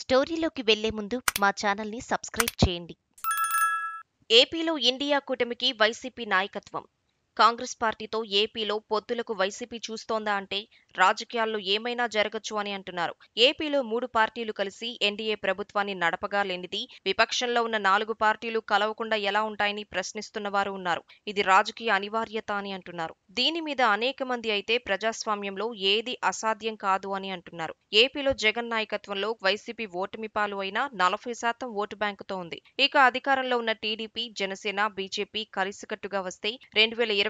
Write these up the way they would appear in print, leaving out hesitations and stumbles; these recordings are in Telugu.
స్టోరీలోకి వెళ్లే ముందు మా ఛానల్ని సబ్స్క్రైబ్ చేయండి. ఏపీలో ఇండియా కూటమికి వైసీపీ నాయకత్వం. కాంగ్రెస్ పార్టీతో ఏపీలో పొత్తులకు వైసీపీ చూస్తోందా అంటే రాజకీయాల్లో ఏమైనా జరగచ్చు అని అంటున్నారు. ఏపీలో 3 పార్టీలు కలిసి ఎన్డీఏ ప్రభుత్వాన్ని నడపగా లేనిది విపక్షంలో ఉన్న 4 పార్టీలు కలవకుండా ఎలా ఉంటాయని ప్రశ్నిస్తున్న వారు ఉన్నారు. ఇది రాజకీయ అనివార్యత అని అంటున్నారు. దీని మీద అనేక మంది అయితే ప్రజాస్వామ్యంలో ఏది అసాధ్యం కాదు అని అంటున్నారు. ఏపీలో జగన్ నాయకత్వంలో వైసీపీ ఓటమి పాలు అయినా 40% ఓటు బ్యాంకుతో ఉంది. ఇక అధికారంలో ఉన్న టీడీపీ, జనసేన, బీజేపీ కలిసికట్టుగా వస్తే 2024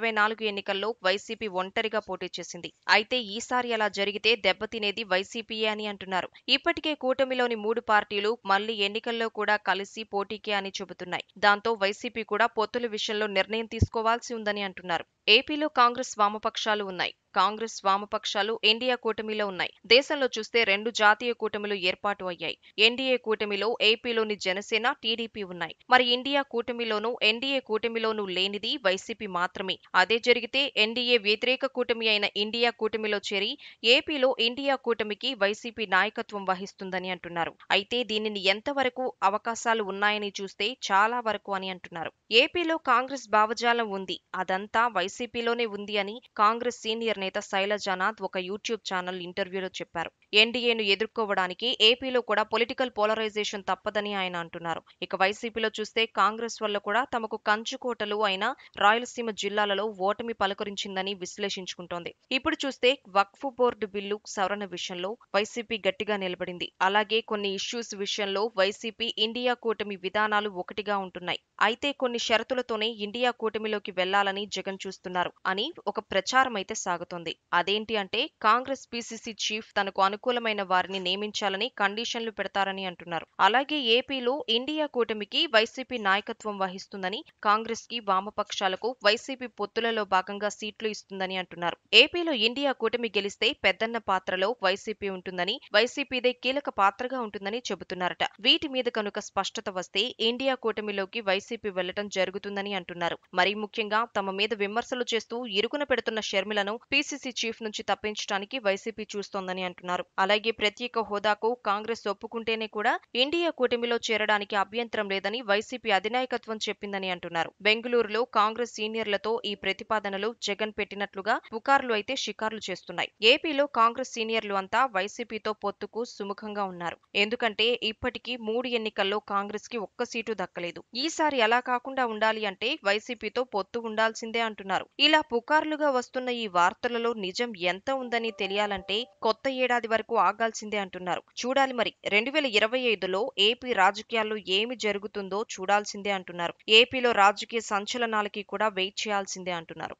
ఎన్నికల్లో వైసీపీ ఒంటరిగా పోటీ చేసింది. అయితే ఈసారి అలా జరిగితే దెబ్బతినేది వైసీపీయే అని అంటున్నారు. ఇప్పటికే కూటమిలోని 3 పార్టీలు మళ్లీ ఎన్నికల్లో కూడా కలిసి పోటీకే అని చెబుతున్నాయి. దాంతో వైసీపీ కూడా పొత్తుల విషయంలో నిర్ణయం తీసుకోవాల్సి ఉందని అంటున్నారు. ఏపీలో కాంగ్రెస్ వామపక్షాలు ఉన్నాయి. కాంగ్రెస్ వామపక్షాలు ఇండియా కూటమిలో ఉన్నాయి. దేశంలో చూస్తే 2 జాతీయ కూటమిలు ఏర్పాటు అయ్యాయి. ఎన్డీఏ కూటమిలో ఏపీలోని జనసేన, టీడీపీ ఉన్నాయి. మరి ఇండియా కూటమిలోనూ ఎన్డీఏ కూటమిలోనూ లేనిది వైసీపీ మాత్రమే. అదే జరిగితే ఎన్డీఏ వ్యతిరేక కూటమి అయిన ఇండియా కూటమిలో చేరి ఏపీలో ఇండియా కూటమికి వైసీపీ నాయకత్వం వహిస్తుందని అంటున్నారు. అయితే దీనిని ఎంతవరకు అవకాశాలు ఉన్నాయని చూస్తే చాలా వరకు అని అంటున్నారు. ఏపీలో కాంగ్రెస్ భావజాలం ఉంది. అదంతా వైసీపీలోనే ఉంది అని కాంగ్రెస్ సీనియర్ నేత శైలజానాథ్ ఒక యూట్యూబ్ ఛానల్ ఇంటర్వ్యూలో చెప్పారు. ఎన్డీఏను ఎదుర్కోవడానికి ఏపీలో కూడా పొలిటికల్ పోలరైజేషన్ తప్పదని ఆయన అంటున్నారు. ఇక వైసీపీలో చూస్తే కాంగ్రెస్ వల్ల కూడా తమకు కంచుకోటలు అయిన రాయలసీమ జిల్లాలలో ఓటమి పలకరించిందని విశ్లేషించుకుంటోంది. ఇప్పుడు చూస్తే వక్ఫ్ బోర్డు బిల్లు సవరణ విషయంలో వైసీపీ గట్టిగా నిలబడింది. అలాగే కొన్ని ఇష్యూస్ విషయంలో వైసీపీ ఇండియా కూటమి విధానాలు ఒకటిగా ఉంటున్నాయి. అయితే కొన్ని షరతులతోనే ఇండియా కూటమిలోకి వెళ్లాలని జగన్ చూస్తున్నారు అని ఒక ప్రచారం అయితే సాగుతోంది. అదేంటి అంటే కాంగ్రెస్ పీసీసీ చీఫ్ తనకు అనుకూలమైన వారిని నియమించాలని కండిషన్లు పెడతారని అంటున్నారు. అలాగే ఏపీలో ఇండియా కూటమికి వైసీపీ నాయకత్వం వహిస్తుందని, కాంగ్రెస్ కి వామపక్షాలకు వైసీపీ పొత్తులలో భాగంగా సీట్లు ఇస్తుందని అంటున్నారు. ఏపీలో ఇండియా కూటమి గెలిస్తే పెద్దన్న పాత్రలో వైసీపీ ఉంటుందని, వైసీపీదే కీలక పాత్రగా ఉంటుందని చెబుతున్నారట. వీటి మీద కనుక స్పష్టత వస్తే ఇండియా కూటమిలోకి వైసీపీ వెళ్లటం జరుగుతుందని అంటున్నారు. మరీ ముఖ్యంగా తమ మీద విమర్శలు చేస్తూ ఇరుకున పెడుతున్న షర్మిలను పీసీసీ చీఫ్ నుంచి తప్పించడానికి వైసీపీ చూస్తోందని అంటున్నారు. అలాగే ప్రత్యేక హోదాకు కాంగ్రెస్ ఒప్పుకుంటేనే కూడా ఇండియా కూటమిలో చేరడానికి అభ్యంతరం లేదని వైసీపీ అధినాయకత్వం చెప్పిందని అంటున్నారు. బెంగళూరులో కాంగ్రెస్ సీనియర్లతో ఈ ప్రతిపాదనలు జగన్ పెట్టినట్లుగా పుకార్లు అయితే షికార్లు చేస్తున్నాయి. ఏపీలో కాంగ్రెస్ సీనియర్లు అంతా వైసీపీతో పొత్తుకు సుముఖంగా ఉన్నారు. ఎందుకంటే ఇప్పటికీ 3 ఎన్నికల్లో కాంగ్రెస్ కి ఒక్క సీటు దక్కలేదు. ఈసారి అలా కాకుండా ఉండాలి అంటే వైసీపీతో పొత్తు ఉండాల్సిందే అంటున్నారు. ఇలా పుకార్లుగా వస్తున్న ఈ వార్తలలో నిజం ఎంత ఉందని తెలియాలంటే కొత్త ఏడాది వరకు ఆగాల్సిందే అంటున్నారు. చూడాలి మరి 2025లో ఏపీ రాజకీయాల్లో ఏమి జరుగుతుందో చూడాల్సిందే అంటున్నారు. ఏపీలో రాజకీయ సంచలనాలకి కూడా వెయిట్ చేయాల్సిందే అంటున్నారు.